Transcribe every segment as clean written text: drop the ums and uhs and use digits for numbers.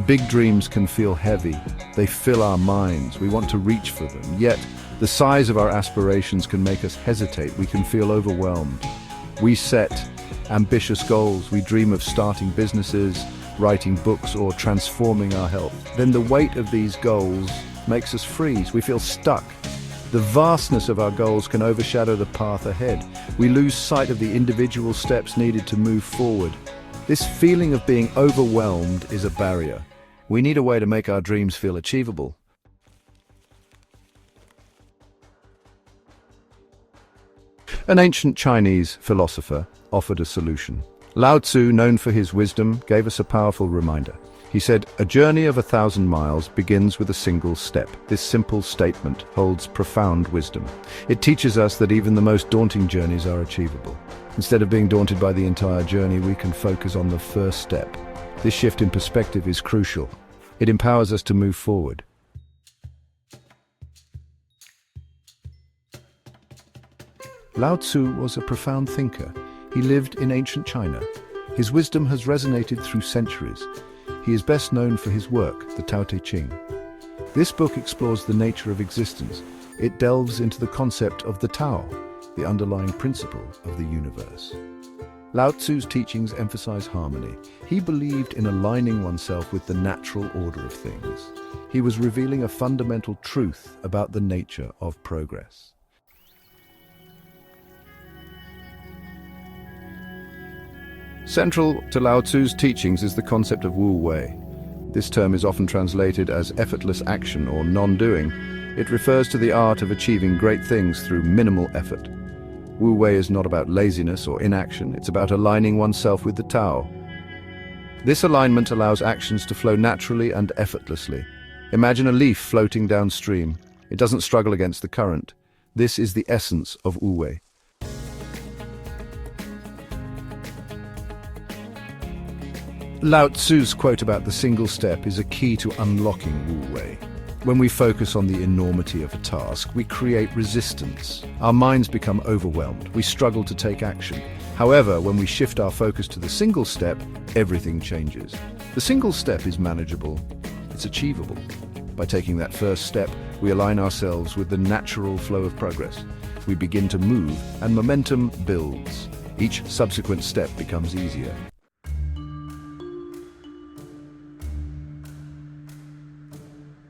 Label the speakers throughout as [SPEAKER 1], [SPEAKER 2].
[SPEAKER 1] Big dreams can feel heavy. They fill our minds. We want to reach for them. Yet, the size of our aspirations can make us hesitate. We can feel overwhelmed. We set ambitious goals. We dream of starting businesses, writing books, or transforming our health. Then the weight of these goals makes us freeze. We feel stuck. The vastness of our goals can overshadow the path ahead. We lose sight of the individual steps needed to move forward. This feeling of being overwhelmed is a barrier. We need a way to make our dreams feel achievable. An ancient Chinese philosopher offered a solution. Lao Tzu, known for his wisdom, gave us a powerful reminder. He said, "A journey of 1,000 miles begins with a single step." This simple statement holds profound wisdom. It teaches us that even the most daunting journeys are achievable. Instead of being daunted by the entire journey, we can focus on the first step. This shift in perspective is crucial. It empowers us to move forward. Lao Tzu was a profound thinker. He lived in ancient China. His wisdom has resonated through centuries. He is best known for his work, the Ching. This book explores the nature of existence. It delves into the concept of the Tao, the underlying principle of the universe. Lao Tzu's teachings emphasize harmony. He believed in aligning oneself with the natural order of things. He was revealing a fundamental truth about the nature of progress. Central to Lao Tzu's teachings is the concept of Wu Wei. This term is often translated as effortless action or non-doing. It refers to the art of achieving great things through minimal effort. Wu Wei is not about laziness or inaction, it's about aligning oneself with the Tao. This alignment allows actions to flow naturally and effortlessly. Imagine a leaf floating downstream. It doesn't struggle against the current. This is the essence of Wu Wei. Lao Tzu's quote about the single step is a key to unlocking Wu Wei. When we focus on the enormity of a task, we create resistance. Our minds become overwhelmed. We struggle to take action. However, when we shift our focus to the single step, everything changes. The single step is manageable. It's achievable. By taking that first step, we align ourselves with the natural flow of progress. We begin to move, and momentum builds. Each subsequent step becomes easier.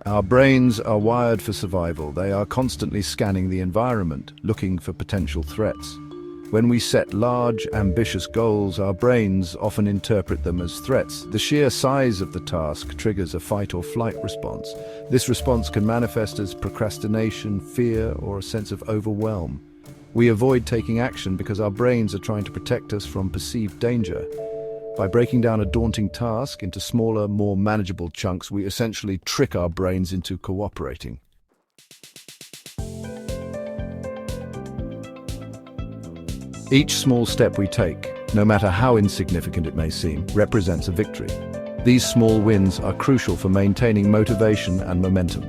[SPEAKER 1] Our brains are wired for survival. They are constantly scanning the environment, looking for potential threats. When we set large, ambitious goals, our brains often interpret them as threats. The sheer size of the task triggers a fight or flight response. This response can manifest as procrastination, fear, or a sense of overwhelm. We avoid taking action because our brains are trying to protect us from perceived danger. By breaking down a daunting task into smaller, more manageable chunks, we essentially trick our brains into cooperating. Each small step we take, no matter how insignificant it may seem, represents a victory. These small wins are crucial for maintaining motivation and momentum.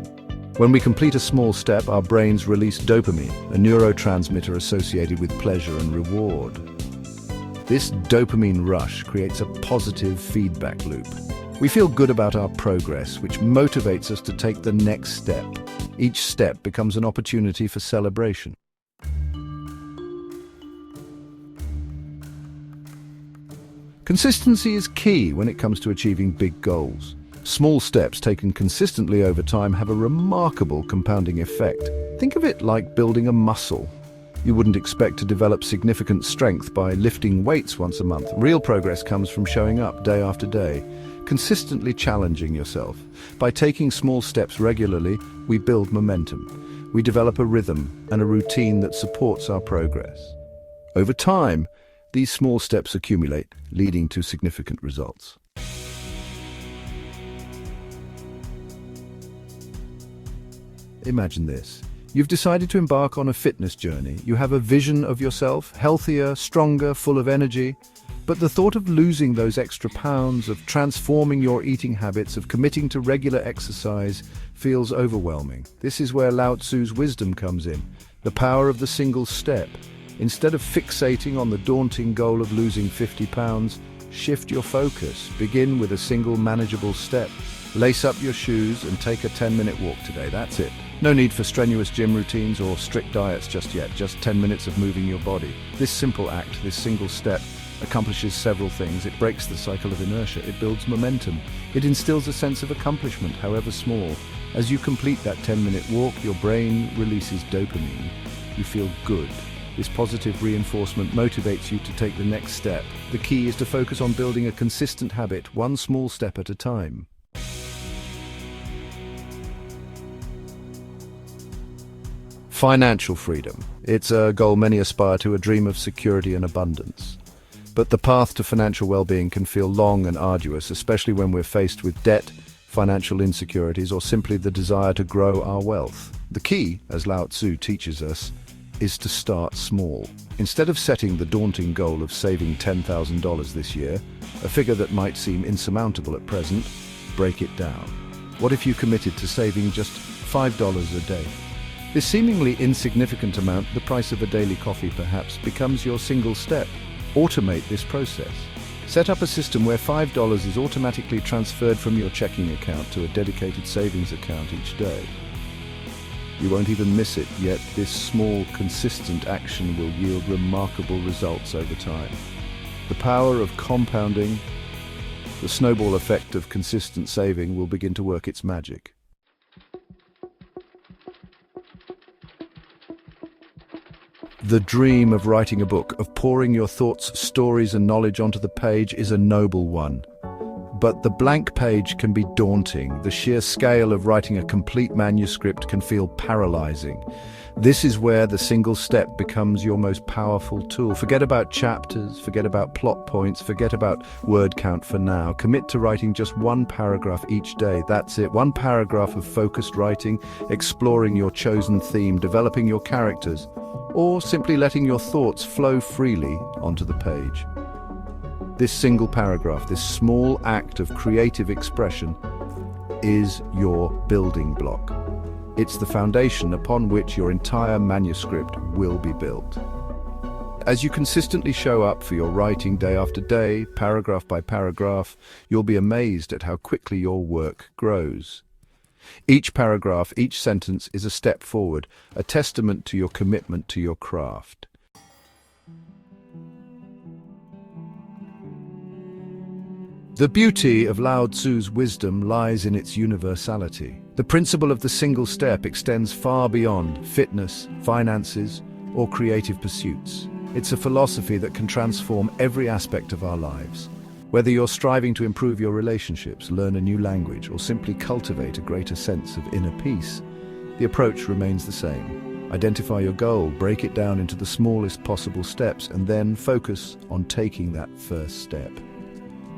[SPEAKER 1] When we complete a small step, our brains release dopamine, a neurotransmitter associated with pleasure and reward. This dopamine rush creates a positive feedback loop. We feel good about our progress, which motivates us to take the next step. Each step becomes an opportunity for celebration. Consistency is key when it comes to achieving big goals. Small steps taken consistently over time have a remarkable compounding effect. Think of it like building a muscle. You wouldn't expect to develop significant strength by lifting weights once a month. Real progress comes from showing up day after day, consistently challenging yourself. By taking small steps regularly, we build momentum. We develop a rhythm and a routine that supports our progress. Over time, these small steps accumulate, leading to significant results. Imagine this. You've decided to embark on a fitness journey. You have a vision of yourself, healthier, stronger, full of energy. But the thought of losing those extra pounds, of transforming your eating habits, of committing to regular exercise feels overwhelming. This is where Lao Tzu's wisdom comes in, the power of the single step. Instead of fixating on the daunting goal of losing 50 pounds, Shift your focus. Begin with a single manageable step. Lace up your shoes and take a 10-minute walk today. That's it. No need for strenuous gym routines or strict diets just yet. Just 10 minutes of moving your body. This simple act, this single step, accomplishes several things. It breaks the cycle of inertia. It builds momentum. It instills a sense of accomplishment, however small. As you complete that 10-minute walk, your brain releases dopamine. You feel good. This positive reinforcement motivates you to take the next step. The key is to focus on building a consistent habit, one small step at a time. Financial freedom. It's a goal many aspire to, a dream of security and abundance. But the path to financial well-being can feel long and arduous, especially when we're faced with debt, financial insecurities, or simply the desire to grow our wealth. The key, as Lao Tzu teaches us, is to start small. Instead of setting the daunting goal of saving $10,000 this year, a figure that might seem insurmountable at present, break it down. What if you committed to saving just $5 a day? This seemingly insignificant amount, the price of a daily coffee perhaps, becomes your single step. Automate this process. Set up a system where $5 is automatically transferred from your checking account to a dedicated savings account each day. You won't even miss it, yet this small, consistent action will yield remarkable results over time. The power of compounding, the snowball effect of consistent saving will begin to work its magic. The dream of writing a book, of pouring your thoughts, stories, and knowledge onto the page is a noble one. But the blank page can be daunting. The sheer scale of writing a complete manuscript can feel paralyzing. This is where the single step becomes your most powerful tool. Forget about chapters, forget about plot points, forget about word count for now. Commit to writing just one paragraph each day. That's it. One paragraph of focused writing, exploring your chosen theme, developing your characters, or simply letting your thoughts flow freely onto the page. This single paragraph, this small act of creative expression, is your building block. It's the foundation upon which your entire manuscript will be built. As you consistently show up for your writing day after day, paragraph by paragraph, you'll be amazed at how quickly your work grows. Each paragraph, each sentence is a step forward, a testament to your commitment to your craft. The beauty of Lao Tzu's wisdom lies in its universality. The principle of the single step extends far beyond fitness, finances, or creative pursuits. It's a philosophy that can transform every aspect of our lives. Whether you're striving to improve your relationships, learn a new language, or simply cultivate a greater sense of inner peace, the approach remains the same. Identify your goal, break it down into the smallest possible steps, and then focus on taking that first step.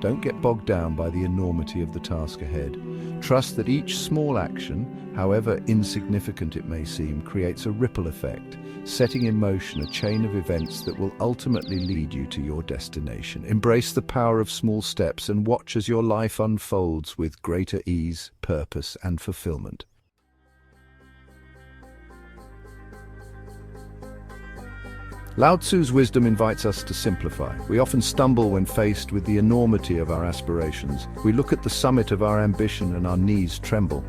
[SPEAKER 1] Don't get bogged down by the enormity of the task ahead. Trust that each small action, however insignificant it may seem, creates a ripple effect, setting in motion a chain of events that will ultimately lead you to your destination. Embrace the power of small steps and watch as your life unfolds with greater ease, purpose, and fulfillment. Lao Tzu's wisdom invites us to simplify. We often stumble when faced with the enormity of our aspirations. We look at the summit of our ambition and our knees tremble.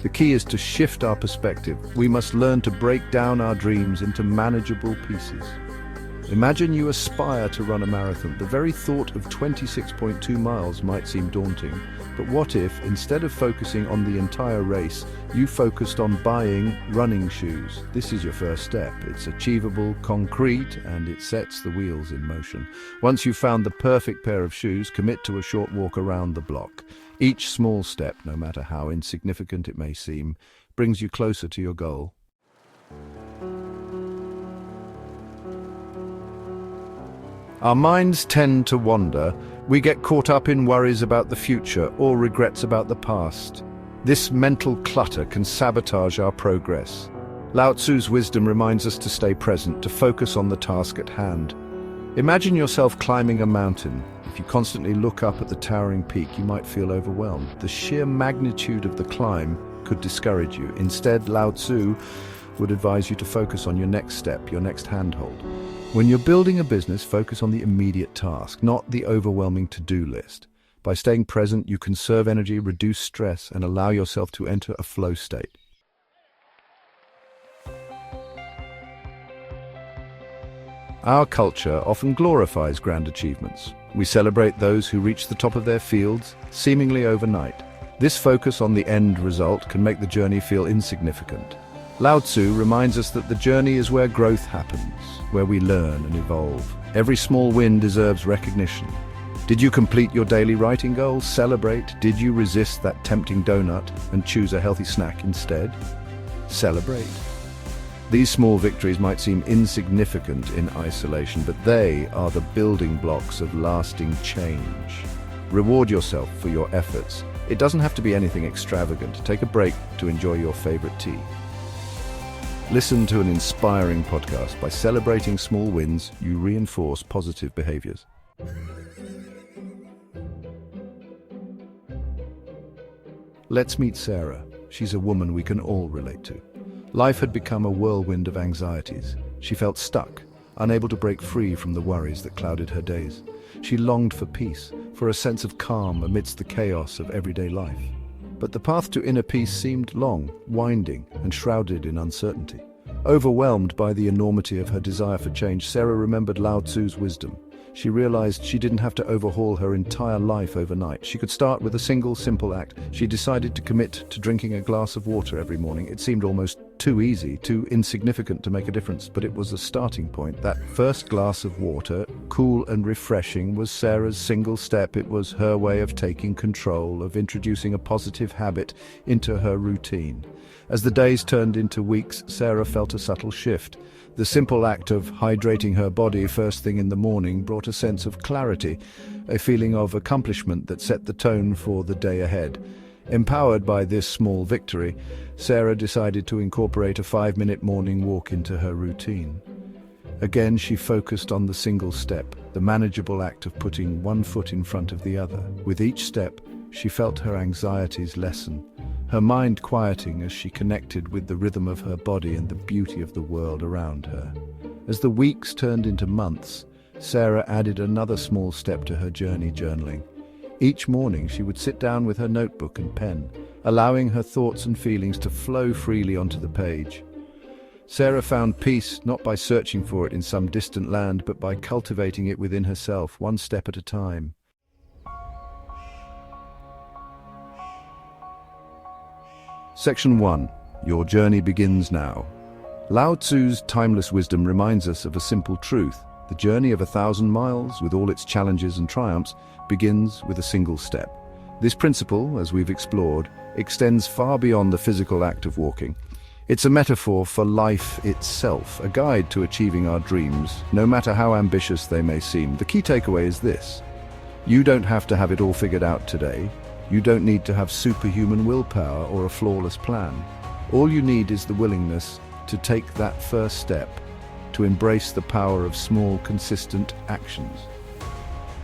[SPEAKER 1] The key is to shift our perspective. We must learn to break down our dreams into manageable pieces. Imagine you aspire to run a marathon. The very thought of 26.2 miles might seem daunting, but what if, instead of focusing on the entire race, you focused on buying running shoes? This is your first step. It's achievable, concrete, and it sets the wheels in motion. Once you've found the perfect pair of shoes, commit to a short walk around the block. Each small step, no matter how insignificant it may seem, brings you closer to your goal. Our minds tend to wander. We get caught up in worries about the future or regrets about the past. This mental clutter can sabotage our progress. Lao Tzu's wisdom reminds us to stay present, to focus on the task at hand. Imagine yourself climbing a mountain. If you constantly look up at the towering peak, you might feel overwhelmed. The sheer magnitude of the climb could discourage you. Instead, Lao Tzu would advise you to focus on your next step, your next handhold. When you're building a business, focus on the immediate task, not the overwhelming to-do list. By staying present, you conserve energy, reduce stress, and allow yourself to enter a flow state. Our culture often glorifies grand achievements. We celebrate those who reach the top of their fields, seemingly overnight. This focus on the end result can make the journey feel insignificant. Lao Tzu reminds us that the journey is where growth happens, where we learn and evolve. Every small win deserves recognition. Did you complete your daily writing goal? Celebrate. Did you resist that tempting donut and choose a healthy snack instead? Celebrate. These small victories might seem insignificant in isolation, but they are the building blocks of lasting change. Reward yourself for your efforts. It doesn't have to be anything extravagant. Take a break to enjoy your favorite tea. Listen to an inspiring podcast. By celebrating small wins, you reinforce positive behaviors. Let's meet Sarah. She's a woman we can all relate to. Life had become a whirlwind of anxieties. She felt stuck, unable to break free from the worries that clouded her days. She longed for peace, for a sense of calm amidst the chaos of everyday life. But the path to inner peace seemed long, winding, and shrouded in uncertainty. Overwhelmed by the enormity of her desire for change, Sarah remembered Lao Tzu's wisdom. She realized she didn't have to overhaul her entire life overnight. She could start with a single, simple act. She decided to commit to drinking a glass of water every morning. It seemed almost too easy, too insignificant to make a difference, but it was a starting point. That first glass of water, cool and refreshing, was Sarah's single step. It was her way of taking control, of introducing a positive habit into her routine. As the days turned into weeks, Sarah felt a subtle shift. The simple act of hydrating her body first thing in the morning brought a sense of clarity, a feeling of accomplishment that set the tone for the day ahead. Empowered by this small victory, Sarah decided to incorporate a 5-minute morning walk into her routine. Again, she focused on the single step, the manageable act of putting one foot in front of the other. With each step, she felt her anxieties lessen, her mind quieting as she connected with the rhythm of her body and the beauty of the world around her. As the weeks turned into months, Sarah added another small step to her journey, journaling. Each morning she would sit down with her notebook and pen, allowing her thoughts and feelings to flow freely onto the page. Sarah found peace not by searching for it in some distant land, but by cultivating it within herself, one step at a time. Section 1. Your journey begins now. Lao Tzu's timeless wisdom reminds us of a simple truth. The journey of 1,000 miles, with all its challenges and triumphs, begins with a single step. This principle, as we've explored, extends far beyond the physical act of walking. It's a metaphor for life itself, a guide to achieving our dreams, no matter how ambitious they may seem. The key takeaway is this: you don't have to have it all figured out today. You don't need to have superhuman willpower or a flawless plan. All you need is the willingness to take that first step, to embrace the power of small, consistent actions.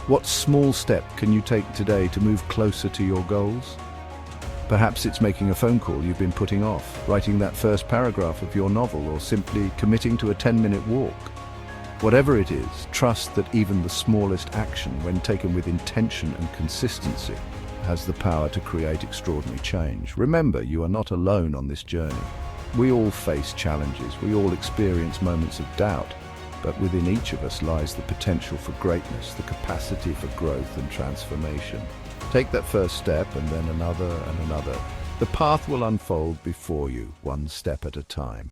[SPEAKER 1] What small step can you take today to move closer to your goals? Perhaps it's making a phone call you've been putting off, writing that first paragraph of your novel, or simply committing to a 10-minute walk. Whatever it is, trust that even the smallest action, when taken with intention and consistency, has the power to create extraordinary change. Remember, you are not alone on this journey. We all face challenges, we all experience moments of doubt, but within each of us lies the potential for greatness, the capacity for growth and transformation. Take that first step, and then another and another. The path will unfold before you, one step at a time.